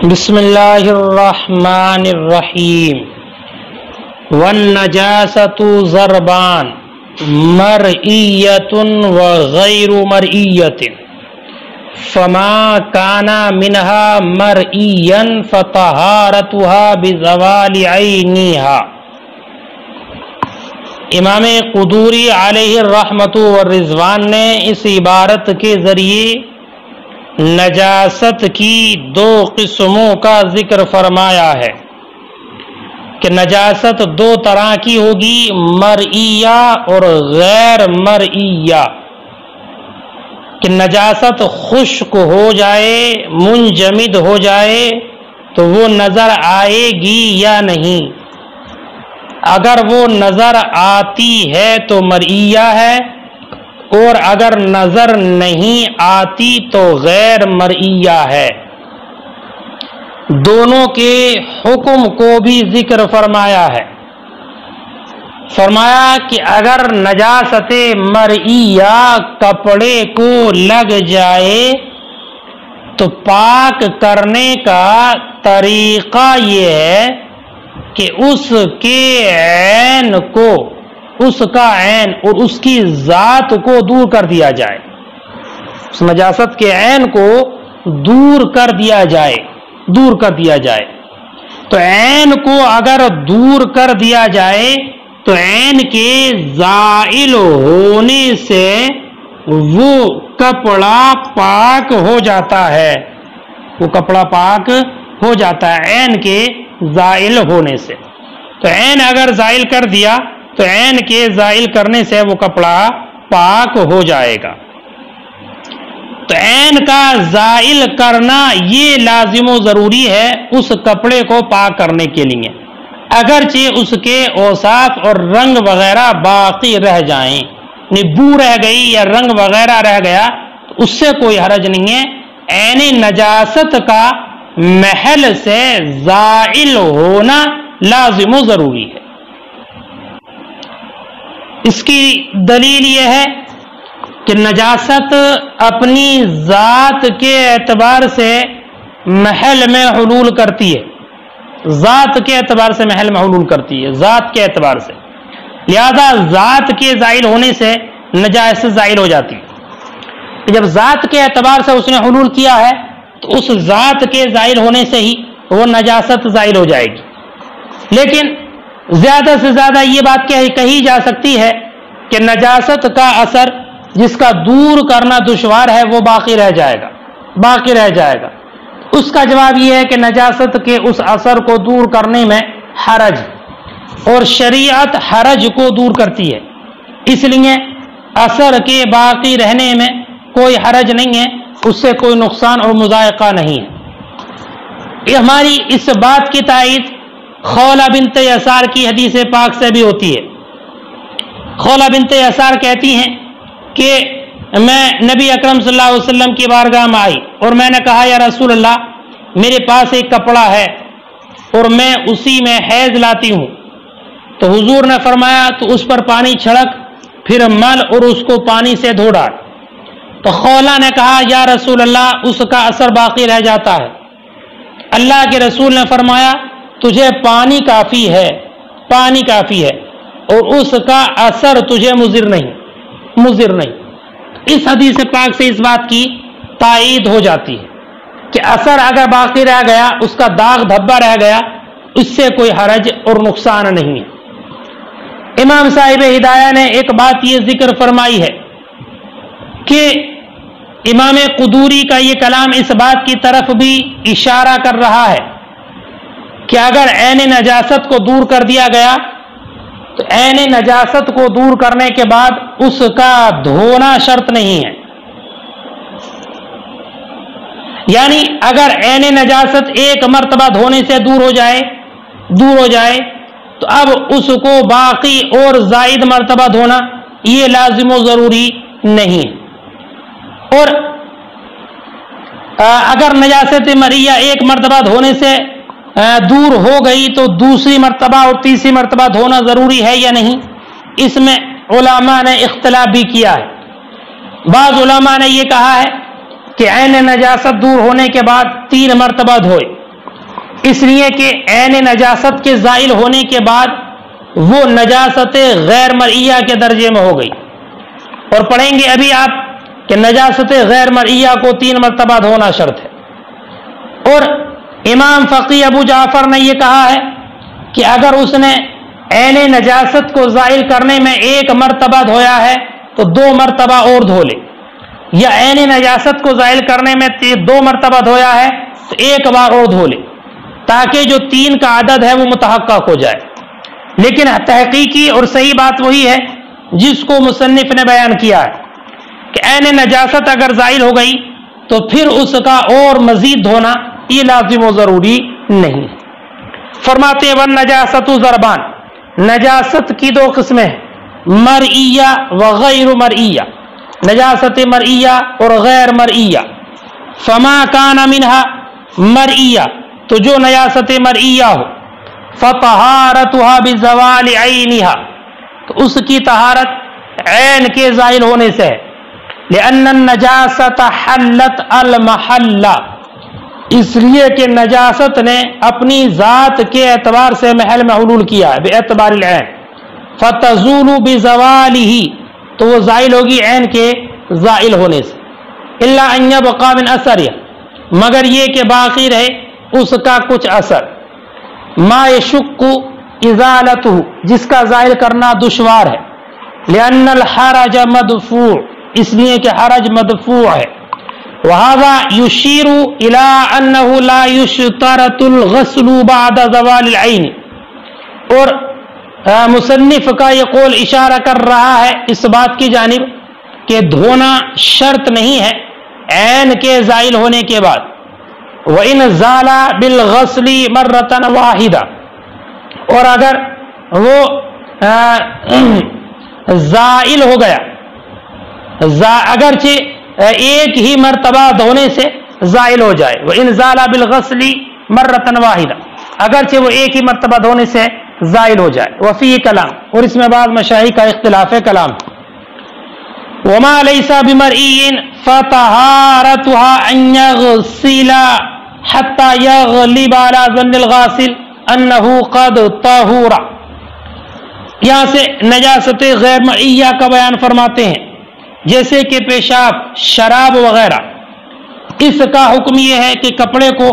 بسم اللہ الرحمن الرحیم والنجاسۃ ضربان مرئیۃ وغیر مرئیۃ فما کان منها مرئیا فطہارتها بزوال عینہا۔ امام قدوری علیہ الرحمۃ والرضوان نے اس عبارت کے ذریعے نجاست کی دو قسموں کا ذکر فرمایا ہے کہ نجاست دو طرح کی ہوگی، مرئیہ اور غیر مرئیہ۔ کہ نجاست خشک ہو جائے، منجمد ہو جائے تو وہ نظر آئے گی یا نہیں، اگر وہ نظر آتی ہے تو مرئیہ ہے، اور اگر نظر نہیں آتی تو غیر مرئیہ ہے۔ دونوں کے حکم کو بھی ذکر فرمایا ہے۔ فرمایا کہ اگر نجاست مرئیہ کپڑے کو لگ جائے تو پاک کرنے کا طریقہ یہ ہے کہ اس کے عین کو، اس کا عین اور اس کی ذات کو دور کر دیا جائے، اس نجاست کے عین کو دور کر دیا جائے، دور کر دیا جائے۔ تو عین کو اگر دور کر دیا جائے تو عین کے زائل ہونے سے وہ کپڑا پاک ہو جاتا ہے، وہ کپڑا پاک ہو جاتا ہے عین کے زائل ہونے سے۔ تو عین اگر زائل کر دیا تو عین کے زائل کرنے سے وہ کپڑا پاک ہو جائے گا۔ تو عین کا زائل کرنا یہ لازم و ضروری ہے اس کپڑے کو پاک کرنے کے لیے، اگرچہ اس کے اوصاف اور رنگ وغیرہ باقی رہ جائیں، بو رہ گئی یا رنگ وغیرہ رہ گیا تو اس سے کوئی حرج نہیں ہے۔ عین نجاست کا محل سے زائل ہونا لازم و ضروری ہے۔ اس کی دلیل یہ ہے کہ نجاست اپنی ذات کے اعتبار سے محل میں حلول کرتی ہے، ذات کے اعتبار سے محل میں حلول کرتی ہے، ذات کے اعتبار سے، لہذا ذات کے زائل ہونے سے نجاست زائل ہو جاتی ہے۔ جب ذات کے اعتبار سے اس نے حلول کیا ہے تو اس ذات کے زائل ہونے سے ہی وہ نجاست زائل ہو جائے گی۔ لیکن زیادہ سے زیادہ یہ بات کہی جا سکتی ہے کہ نجاست کا اثر جس کا دور کرنا دشوار ہے وہ باقی رہ جائے گا، باقی رہ جائے گا۔ اس کا جواب یہ ہے کہ نجاست کے اس اثر کو دور کرنے میں حرج، اور شریعت حرج کو دور کرتی ہے، اس لیے اثر کے باقی رہنے میں کوئی حرج نہیں ہے، اس سے کوئی نقصان اور مضائقہ نہیں ہے۔ یہ ہماری اس بات کی تائید خولہ بنت یسار کی حدیث پاک سے بھی ہوتی ہے۔ خولہ بنت یسار کہتی ہیں کہ میں نبی اکرم صلی اللہ علیہ وسلم کی بارگاہ میں آئی اور میں نے کہا یا رسول اللہ، میرے پاس ایک کپڑا ہے اور میں اسی میں حیض لاتی ہوں، تو حضور نے فرمایا تو اس پر پانی چھڑک، پھر مل اور اس کو پانی سے دھو ڈال۔ تو خولہ نے کہا یا رسول اللہ، اس کا اثر باقی رہ جاتا ہے۔ اللہ کے رسول نے فرمایا تجھے پانی کافی ہے، پانی کافی ہے، اور اس کا اثر تجھے مضر نہیں۔ اس حدیث پاک سے اس بات کی تائید ہو جاتی ہے کہ اثر اگر باقی رہ گیا، اس کا داغ دھبا رہ گیا، اس سے کوئی حرج اور نقصان نہیں ہے۔ امام صاحب ہدایہ نے ایک بات یہ ذکر فرمائی ہے کہ امام قدوری کا یہ کلام اس بات کی طرف بھی اشارہ کر رہا ہے کہ اگر عین نجاست کو دور کر دیا گیا تو عین نجاست کو دور کرنے کے بعد اس کا دھونا شرط نہیں ہے، یعنی اگر عین نجاست ایک مرتبہ دھونے سے دور ہو جائے تو اب اس کو باقی اور زائد مرتبہ دھونا یہ لازم و ضروری نہیں ہے۔ اور اگر نجاست مرئیہ ایک مرتبہ دھونے سے دور ہو گئی تو دوسری مرتبہ اور تیسری مرتبہ دھونا ضروری ہے یا نہیں، اس میں علماء نے اختلاف بھی کیا ہے۔ بعض علماء نے یہ کہا ہے کہ عین نجاست دور ہونے کے بعد 3 مرتبہ دھوئے، اس لیے کہ عین نجاست کے زائل ہونے کے بعد وہ نجاست غیر مرئیہ کے درجے میں ہو گئی. اور پڑھیں گے ابھی آپ کہ نجاست غیر مرئیہ کو 3 مرتبہ دھونا شرط ہے. اور امام فقی ابو جعفر نے یہ کہا ہے کہ اگر اس نے عین نجاست کو زائل کرنے میں 1 مرتبہ دھویا ہے تو 2 مرتبہ اور دھو لے, یا عین نجاست کو زائل کرنے میں 2 مرتبہ دھویا ہے تو 1 بار اور دھو لے, تاکہ جو 3 کا عدد ہے وہ متحقق ہو جائے. لیکن تحقیقی اور صحیح بات وہی ہے جس کو مصنف نے بیان کیا ہے کہ عین نجاست اگر زائل ہو گئی تو پھر اس کا اور مزید دھونا یہ لازم و ضروری نہیں. فرماتے ہیں والنجاست ضربان, نجاست کی 2 قسمیں ہیں, مرئیہ و غیر مرئیہ, نجاست مرئیہ اور غیر مرئیہ. فما کان منہا مرئیہ, تو جو نجاست مرئیہ ہو, فطہارتها بزوال عینہا, تو اس کی طہارت عین کے زائل ہونے سے ہے. لأن النجاست حلت المحلہ, اس لیے کہ نجاست نے اپنی ذات کے اعتبار سے محل میں حلول کیا ہے باعتبار العین. فتزول بزوالہ, تو وہ زائل ہوگی عین کے زائل ہونے سے. الا ان یبقى من اثرہ, مگر یہ کہ باقی رہے اس کا کچھ اثر. ما یشق ازالتہ, جس کا زائل کرنا دشوار ہے. لأن الحرج مدفوع, اس لیے کہ حرج مدفوع ہے. وهذا يشير الى انه لا يشترط الغسل بعد زوال العين, اور مصنف کا یہ قول اشارہ کر رہا ہے اس بات کی جانب کہ دھونا شرط نہیں ہے عین کے زائل ہونے کے بعد. وَإِنْ زَالَ بِالْغَسْلِ مَرَّةً وَاحِدَةً, اور اگر وہ زائل ہو گیا, اگرچہ 1 ہی مرتبہ دھونے سے زائل ہو جائے. وَإِنْ زَالَ بِالْغَسْلِ مَرَّةً وَاحِدَةً, اگرچہ وہ 1 ہی مرتبہ دھونے سے زائل ہو جائے. وفی کلام, اور اس میں بعض مشائخ کا اختلاف کلام. وما ليس بمرئي فطهارتها ان يغسل حتى يغلب على ظن الغاسل انه قد طهر. یہاں سے نجاست غیر مرئیہ کا بیان فرماتے ہیں, جیسے کہ پیشاب, شراب وغیرہ. اس کا حکم یہ ہے کہ کپڑے کو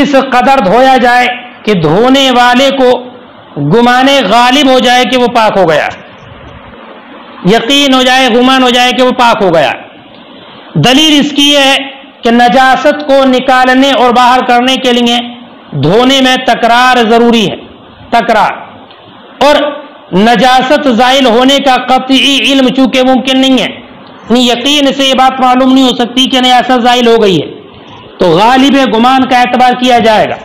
اس قدر دھویا جائے کہ دھونے والے کو گمان غالب ہو جائے کہ وہ پاک ہو گیا, یقین ہو جائے, گمان ہو جائے کہ وہ پاک ہو گیا. دلیل اس کی ہے کہ نجاست کو نکالنے اور باہر کرنے کے لیے دھونے میں تکرار ضروری ہے, تکرار. اور نجاست زائل ہونے کا قطعی علم چونکہ ممکن نہیں ہے, یقین سے یہ بات معلوم نہیں ہو سکتی کہ نجاست زائل ہو گئی ہے, تو غالب گمان کا اعتبار کیا جائے گا.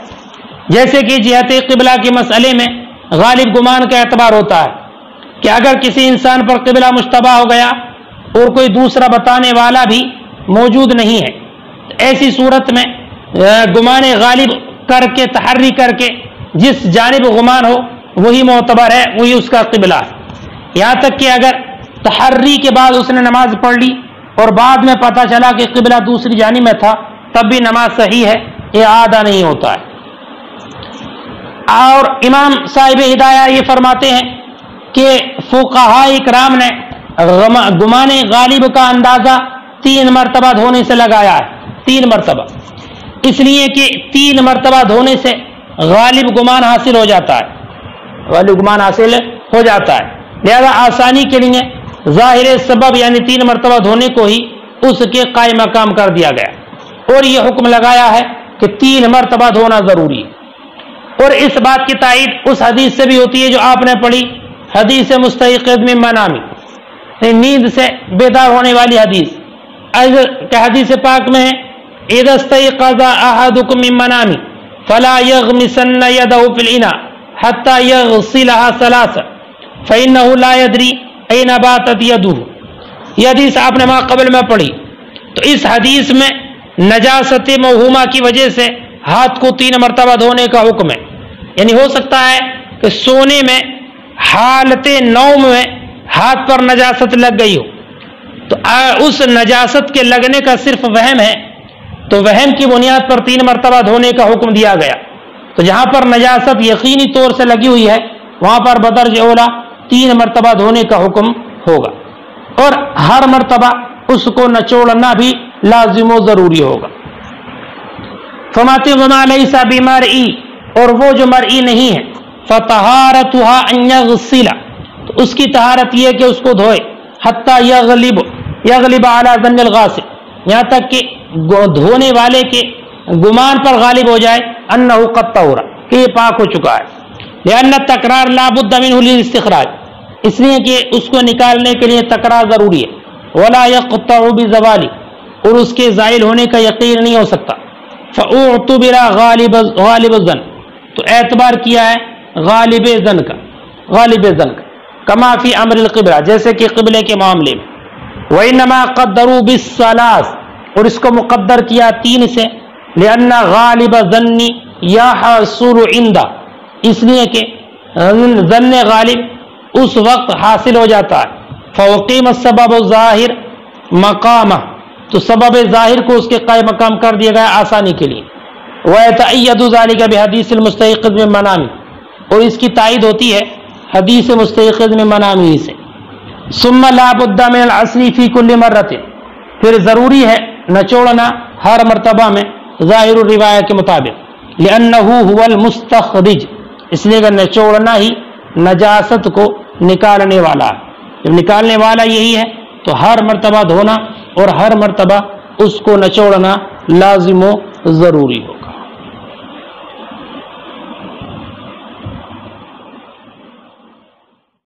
جیسے کہ جہت قبلہ کے مسئلے میں غالب گمان کا اعتبار ہوتا ہے کہ اگر کسی انسان پر قبلہ مشتبہ ہو گیا اور کوئی دوسرا بتانے والا بھی موجود نہیں ہے, ایسی صورت میں گمان غالب کر کے, تحری کر کے جس جانب گمان ہو وہی معتبر ہے, وہی اس کا قبلہ ہے. یہاں تک کہ اگر تحری کے بعد اس نے نماز پڑھ لی اور بعد میں پتہ چلا کہ قبلہ دوسری جانب میں تھا, تب بھی نماز صحیح ہے, یہ اعادہ نہیں ہوتا ہے. اور امام صاحب ہدایہ یہ فرماتے ہیں کہ فقہاء اکرام نے گمان غالب کا اندازہ 3 مرتبہ دھونے سے لگایا ہے, 3 مرتبہ, اس لیے کہ 3 مرتبہ دھونے سے غالب گمان حاصل ہو جاتا ہے, غالب گمان حاصل ہو جاتا ہے. لہذا آسانی کے لیے ظاہر سبب یعنی 3 مرتبہ دھونے کو ہی اس کے قائم مقام کر دیا گیا, اور یہ حکم لگایا ہے کہ 3 مرتبہ دھونا ضروری ہے. اور اس بات کی تائید اس حدیث سے بھی ہوتی ہے جو آپ نے پڑھی, حدیث مستيقظ من منامی, نیند سے بیدار ہونے والی حدیث. کہ حدیث پاک میں ہے اذا استيقظ احدكم من منامی فلا يغمسن يده في الاناء حتى يغسلها 3 فانه لا يدري اين باتت يده. یہ حدیث آپ نے وہاں قبل میں پڑھی. تو اس حدیث میں نجاست موہومہ کی وجہ سے ہاتھ کو 3 مرتبہ دھونے کا حکم ہے. یعنی ہو سکتا ہے کہ سونے میں حالت نوم میں ہاتھ پر نجاست لگ گئی ہو, تو اس نجاست کے لگنے کا صرف وہم ہے, تو وہم کی بنیاد پر 3 مرتبہ دھونے کا حکم دیا گیا. تو جہاں پر نجاست یقینی طور سے لگی ہوئی ہے وہاں پر بدرج اولا 3 مرتبہ دھونے کا حکم ہوگا، اور ہر مرتبہ اس کو نچوڑنا بھی لازم و ضروری ہوگا۔ فماتی غما لیس بمرئی، اور وہ جو مرئی نہیں ہے، فطہارتها ان یغسل، تو اس کی طہارت یہ کہ اس کو دھوئے، حتی یغلب علی ظن الغاسل، یہاں تک کہ دھونے والے کے گمان پر غالب ہو جائے انہ قد طہر، کہ یہ پاک ہو چکا ہے۔ لأن التکرار لا بد منہ للاستخراج، اس لیے کہ اس کو نکالنے کے لیے تکرار ضروری ہے۔ ولا يقطع بزوال، اور اس کے زائل ہونے کا یقین نہیں ہو سکتا۔ فاعتبر غالب الظن، تو اعتبار کیا ہے غالب ظن کا، کما فی امر القبلہ، جیسے کہ قبلے کے معاملے میں۔ وانما قدروا بالثلاث، اور اس کو مقدر کیا 3 سے، لأن غالب الظن یحصل عندہ، اس لیے کہ ظن غالب اس وقت حاصل ہو جاتا ہے۔ فوقیم السبب الظاہر مقامہ، تو سبب ظاہر کو اس کے قائم مقام کر دیا گیا آسانی کے لیے۔ وَيَتَأَيَّدُ ذَلِكَ بِحَدِيثِ الْمُسْتَيْقِظِ مِن مَنَامِهِ، اور اس کی تائید ہوتی ہے حدیث مستيقظ من منامه سے۔ ثم لا بد من العصر في كل مرة، پھر ضروری ہے نچوڑنا ہر مرتبہ میں ظاہر الروایہ کے مطابق، لأنه هو المستخرج، اس لیے کہ نچوڑنا ہی نجاست کو نکالنے والا ہے، جب نکالنے والا یہی ہے تو ہر مرتبہ دھونا اور ہر مرتبہ اس کو نچوڑنا لازم و ضروری ہو۔